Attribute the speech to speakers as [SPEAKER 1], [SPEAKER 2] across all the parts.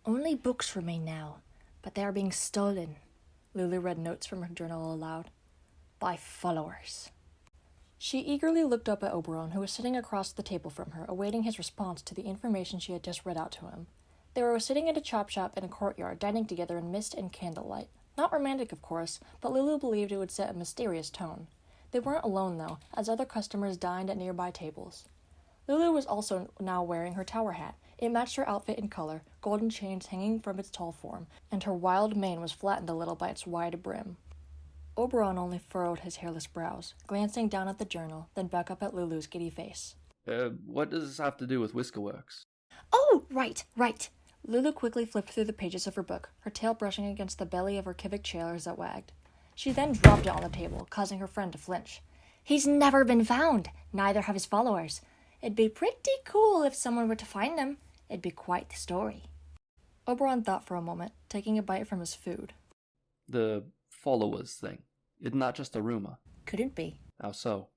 [SPEAKER 1] Only books remain now, but they are being stolen. Lulu read notes from her journal aloud. By followers. She eagerly looked up at Oberon, who was sitting across the table from her, awaiting his response to the information she had just read out to him. They were sitting at a chop shop in a courtyard, dining together in mist and candlelight. Not romantic, of course, but Lulu believed it would set a mysterious tone. They weren't alone, though, as other customers dined at nearby tables. Lulu was also now wearing her tower hat. It matched her outfit in color, golden chains hanging from its tall form, and her wild mane was flattened a little by its wide brim. Oberon only furrowed his hairless brows, glancing down at the journal, then back up at Lulu's giddy face.
[SPEAKER 2] What does this have to do with Whiskerworks?
[SPEAKER 1] Oh, right. Lulu quickly flipped through the pages of her book, her tail brushing against the belly of her Kivouachian chair as it wagged. She then dropped it on the table, causing her friend to flinch. He's never been found. Neither have his followers. It'd be pretty cool if someone were to find him. It'd be quite the story. Oberon thought for a moment, taking a bite from his food.
[SPEAKER 2] The followers thing. Isn't that just a rumor?
[SPEAKER 1] Couldn't be.
[SPEAKER 2] How so?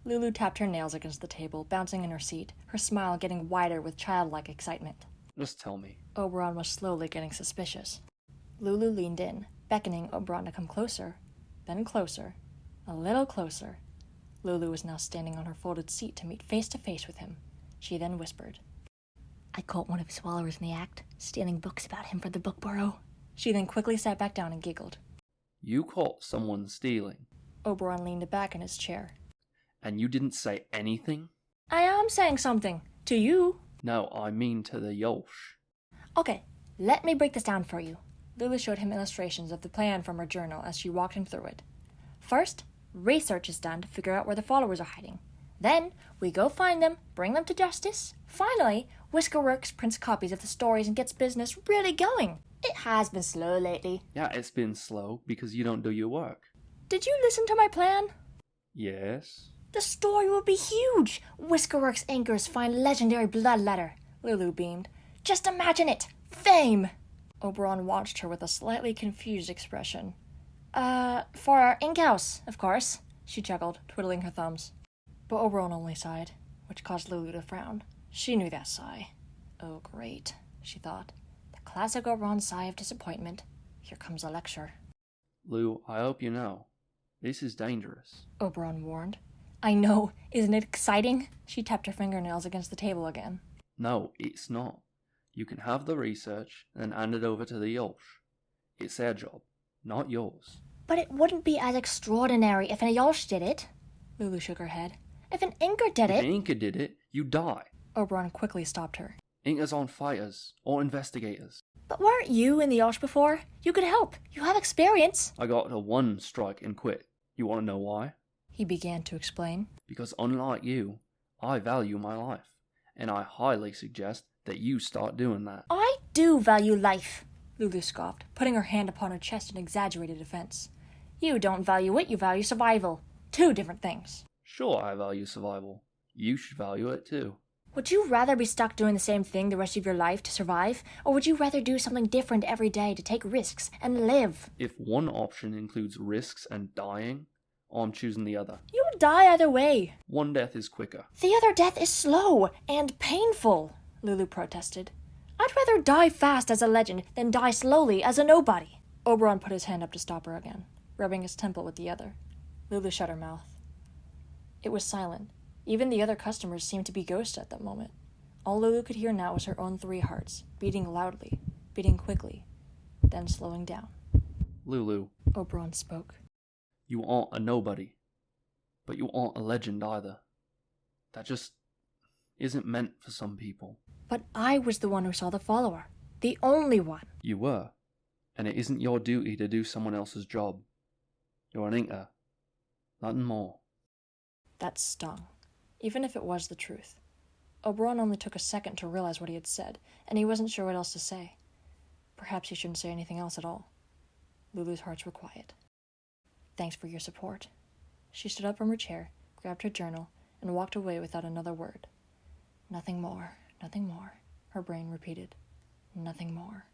[SPEAKER 1] Lulu tapped her nails against the table, bouncing in her seat, her smile getting wider with childlike excitement.
[SPEAKER 2] Just tell me.
[SPEAKER 1] Oberon was slowly getting suspicious. Lulu leaned in, beckoning Oberon to come closer, then closer, a little closer. Lulu was now standing on her folded seat to meet face to face with him. She then whispered, I caught one of his followers in the act, stealing books about him for the book burrow. She then quickly sat back down and giggled.
[SPEAKER 2] You caught someone stealing?
[SPEAKER 1] Oberon leaned back in his chair.
[SPEAKER 2] And you didn't say anything?
[SPEAKER 1] I am saying something. To you.
[SPEAKER 2] No, I mean to the Yolsh.
[SPEAKER 1] Okay, let me break this down for you. Lulu showed him illustrations of the plan from her journal as she walked him through it. First, research is done to figure out where the followers are hiding. Then, we go find them, bring them to justice. Finally, Whiskerworks prints copies of the stories and gets business really going. It has been slow lately.
[SPEAKER 2] Yeah, it's been slow because you don't do your work.
[SPEAKER 1] Did you listen to my plan?
[SPEAKER 2] Yes.
[SPEAKER 1] The story will be huge. Whiskerworks anchors find legendary blood letter. Lulu beamed. Just imagine it. Fame. Oberon watched her with a slightly confused expression. For our ink house, of course, she chuckled, twiddling her thumbs. But Oberon only sighed, which caused Lulu to frown. She knew that sigh. Oh, great, she thought. The classic Oberon sigh of disappointment. Here comes a lecture.
[SPEAKER 2] Lou, I hope you know. This is dangerous.
[SPEAKER 1] Oberon warned. I know. Isn't it exciting? She tapped her fingernails against the table again.
[SPEAKER 2] No, it's not. You can have the research and then hand it over to the Yolsh. It's their job, not yours.
[SPEAKER 1] But it wouldn't be as extraordinary if an Yolsh did it. Lulu shook her head. If an Inker did it...
[SPEAKER 2] If an Inker did it, you die.
[SPEAKER 1] Oberon quickly stopped her.
[SPEAKER 2] Inkers aren't fighters or investigators.
[SPEAKER 1] But weren't you in the Yolsh before? You could help. You have experience.
[SPEAKER 2] I got a one strike and quit. You want to know why?
[SPEAKER 1] He began to explain.
[SPEAKER 2] Because unlike you, I value my life. And I highly suggest that you start doing that.
[SPEAKER 1] I do value life, Lulu scoffed, putting her hand upon her chest in exaggerated defense. You don't value it, you value survival. Two different things.
[SPEAKER 2] Sure, I value survival. You should value it too.
[SPEAKER 1] Would you rather be stuck doing the same thing the rest of your life to survive? Or would you rather do something different every day to take risks and live?
[SPEAKER 2] If one option includes risks and dying, I'm choosing the other.
[SPEAKER 1] You would die either way.
[SPEAKER 2] One death is quicker.
[SPEAKER 1] The other death is slow and painful, Lulu protested. I'd rather die fast as a legend than die slowly as a nobody. Oberon put his hand up to stop her again, rubbing his temple with the other. Lulu shut her mouth. It was silent. Even the other customers seemed to be ghosts at that moment. All Lulu could hear now was her own 3 hearts, beating loudly, beating quickly, then slowing down.
[SPEAKER 2] Lulu,
[SPEAKER 1] Oberon spoke.
[SPEAKER 2] You aren't a nobody, but you aren't a legend either. That just isn't meant for some people.
[SPEAKER 1] But I was the one who saw the follower. The only one.
[SPEAKER 2] You were, and it isn't your duty to do someone else's job. You're an Inker. Nothing more.
[SPEAKER 1] That stung, even if it was the truth. Oberon only took a second to realize what he had said, and he wasn't sure what else to say. Perhaps he shouldn't say anything else at all. Lulu's hearts were quiet. Thanks for your support. She stood up from her chair, grabbed her journal, and walked away without another word. Nothing more, her brain repeated. Nothing more.